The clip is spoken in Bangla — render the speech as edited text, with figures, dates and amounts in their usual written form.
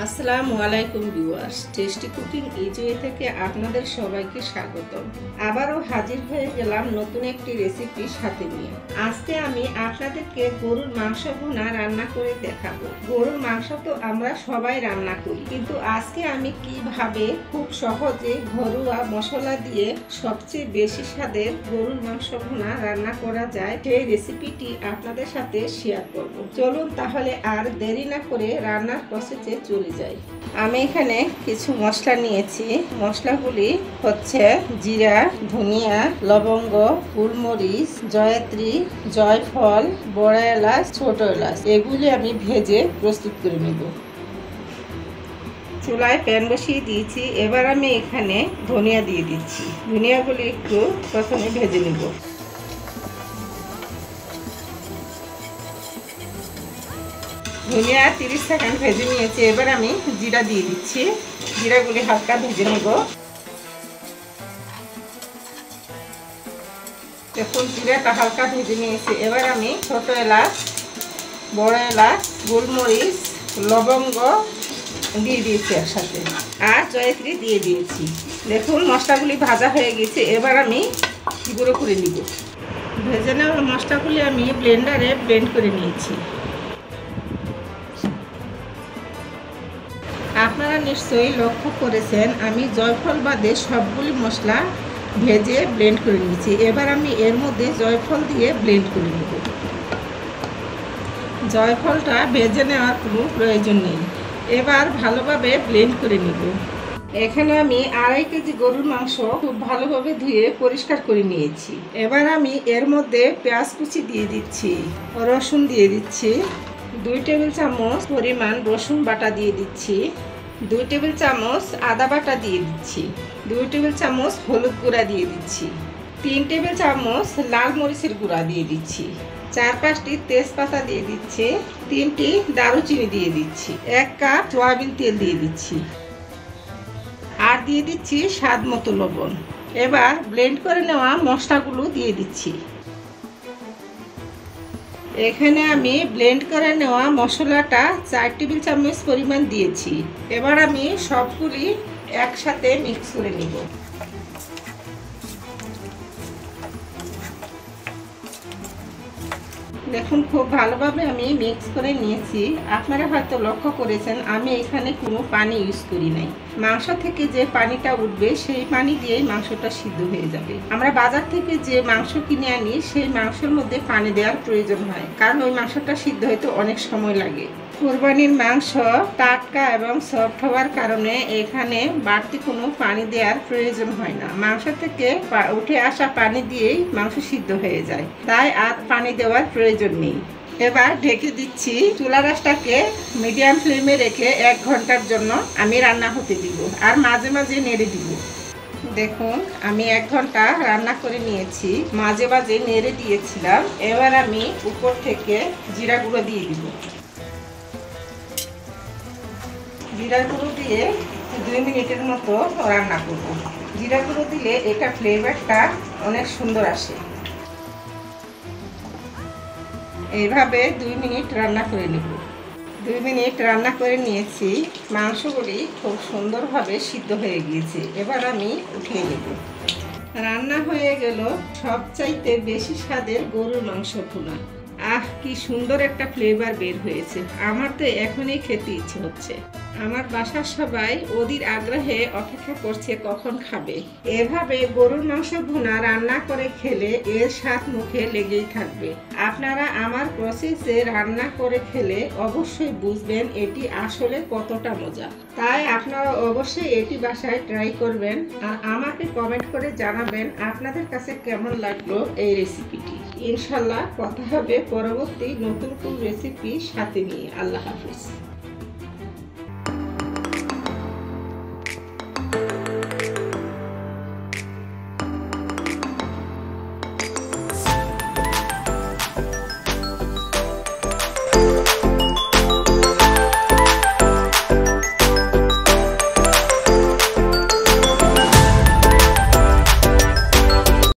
আসসালামু আলাইকুম ভিউয়ার্স, টেস্টি কুকিং ইজওয়ে থেকে আপনাদের সবাইকে স্বাগতম। আবারও হাজির হয়ে গেলাম নতুন একটি রেসিপির সাথে নিয়ে। আজকে আমি আপনাদেরকে গরুর মাংস ভুনা রান্না করে দেখাবো। গরুর মাংস তো আমরা সবাই রান্না করি, কিন্তু আজকে আমি কিভাবে খুব সহজে ঘরোয়া মশলা দিয়ে সবচেয়ে বেশি স্বাদের গরুর মাংস ভুনা রান্না করা যায় সেই রেসিপিটি আপনাদের সাথে শেয়ার করব। চলুন তাহলে আর দেরি না করে রান্নার প্রসেসে চলে যাই। আমি এখানে কিছু মশলা নিয়েছি। মশলাগুলি হচ্ছে জিরা, ধনিয়া, লবঙ্গ, গোলমরিচ, জয়ত্রী, জয়ফল, বড় এলাচ, ছোট এলাচ। এগুলি আমি ভেজে প্রস্তুত করে নেব। চুলায় প্যান বসিয়ে দিয়েছি। এবার আমি এখানে ধনিয়া দিয়ে দিচ্ছি। ধনিয়াগুলি একটু প্রথমে ভেজে নেব। ধনিয়া 30 সেকেন্ড ভেজে নিয়েছি। এবার আমি জিরা দিয়ে দিচ্ছি। জিরাগুলি হালকা ভেজে নেব। দেখুন জিরাটা হালকা ভেজে নিয়েছি। এবার আমি ছোট এলাচ, বড় এলাচ, গোলমরিচ, লবঙ্গ দিয়ে দিয়েছি একসাথে, আর জয়ত্রী দিয়ে দিয়েছি। দেখুন মশলাগুলি ভাজা হয়ে গেছে। এবার আমি গুঁড়ো করে নিব। ভেজে নেওয়া মশলাগুলি আমি ব্লেন্ডারে ব্লেন্ড করে নিয়েছি। আপনারা নিশ্চয়ই লক্ষ্য করেছেন আমি জয়ফল বাদে সবগুলি মশলা ভেজে ব্লেন্ড করে নিয়েছি। এবার আমি এর মধ্যে জয়ফল দিয়ে ব্লেন্ড করে নেব। জয়ফলটা ভেজে নেওয়ার কোনো প্রয়োজন নেই। এবার ভালোভাবে ব্লেন্ড করে নেব। এখানে আমি 2.5 কেজি গরুর মাংস খুব ভালোভাবে ধুয়ে পরিষ্কার করে নিয়েছি। এবার আমি এর মধ্যে পেঁয়াজ কুচি দিয়ে দিচ্ছি, রসুন দিয়ে দিচ্ছি, 2 টেবিল চামচ পরিমাণ রসুন বাটা দিয়ে দিচ্ছি, 2 টেবিল চামচ আদা বাটা দিয়ে দিচ্ছি, 2 টেবিল চামচ হলুদ গুঁড়া দিয়ে দিচ্ছি, 3 টেবিল চামচ লাল মরিচের গুঁড়া দিয়ে দিচ্ছি, 4-5টি তেজপাতা দিয়ে দিচ্ছি, 3টি দারুচিনি দিয়ে দিচ্ছি, 1 কাপ সয়াবিন তেল দিয়ে দিচ্ছি, আর দিয়ে দিচ্ছি স্বাদ মতো লবণ। এবার ব্লেন্ড করে নেওয়া মশলাগুলো দিয়ে দিচ্ছি। এখানে আমি ব্লেন্ড করে নেওয়া মশলাটা 4 টেবিল চামচ পরিমাণ দিয়েছি। এবার আমি সবগুলি একসাথে মিক্স করে নিব। দেখুন খুব ভালোভাবে আমি মিক্স করে নিয়েছি। আপনারা হয়তো লক্ষ্য করেছেন আমি এখানে কোনো পানি ইউজ করি নাই। মাংস থেকে যে পানিটা উঠবে সেই পানি দিয়েই মাংসটা সিদ্ধ হয়ে যাবে। আমরা বাজার থেকে যে মাংস কিনে আনি সেই মাংসের মধ্যে পানি দেওয়ার প্রয়োজন হয়, কারণ ওই মাংসটা সিদ্ধ হতে অনেক সময় লাগে। কুরবানির মাংস টাটকা এবং সফট হওয়ার কারণে এখানে বাড়তি কোনো পানি দেওয়ার প্রয়োজন হয় না। মাংস থেকে উঠে আসা পানি দিয়েই মাংস সিদ্ধ হয়ে যায়, তাই আর পানি দেওয়ার প্রয়োজন নেই। এবার ঢেকে দিচ্ছি। চুলা রাসটাকে মিডিয়াম ফ্লেমে রেখে 1 ঘন্টার জন্য আমি রান্না হতে দিব, আর মাঝে মাঝে নেড়ে দিব। দেখুন আমি 1 ঘন্টা রান্না করে নিয়েছি, মাঝে মাঝে নেড়ে দিয়েছিলাম। এবার আমি উপর থেকে জিরা গুঁড়ো দিয়ে দিব। জিরা গুঁড়ো দিয়ে 2 মিনিটের মতো রান্না করব। জিরা গুঁড়ো দিলে এটা ফ্লেভারটা অনেক সুন্দর আসে। এইভাবে 2 মিনিট রান্না করে নেব। 2 মিনিট রান্না করে নিয়েছি। মাংসগুলি খুব সুন্দরভাবে সিদ্ধ হয়ে গিয়েছে। এবার আমি উঠিয়ে নেব। রান্না হয়ে গেল সবচাইতে বেশি স্বাদের গরুর মাংস ভুনা। আহ কি সুন্দর একটা ফ্লেভার বের হয়েছে। আমার তো এখনই খেতে ইচ্ছে হচ্ছে। আমার বাসার সবাই অধীর আগ্রহে অপেক্ষা করছে কখন খাবে। এভাবে গরুর মাংস ভুনা রান্না করে খেলে এর স্বাদ মুখে লেগেই থাকবে। আপনারা আমার প্রসেসে রান্না করে খেলে অবশ্যই বুঝবেন এটি আসলে কতটা মজা। তাই আপনারা অবশ্যই এটি বাসায় ট্রাই করবেন, আর আমাকে কমেন্ট করে জানাবেন আপনাদের কাছে কেমন লাগলো এই রেসিপিটি। ইনশাল্লাহ কথা হবে পরবর্তী নতুন কোন রেসিপি সাথে নিয়ে। আল্লাহ হাফিজ।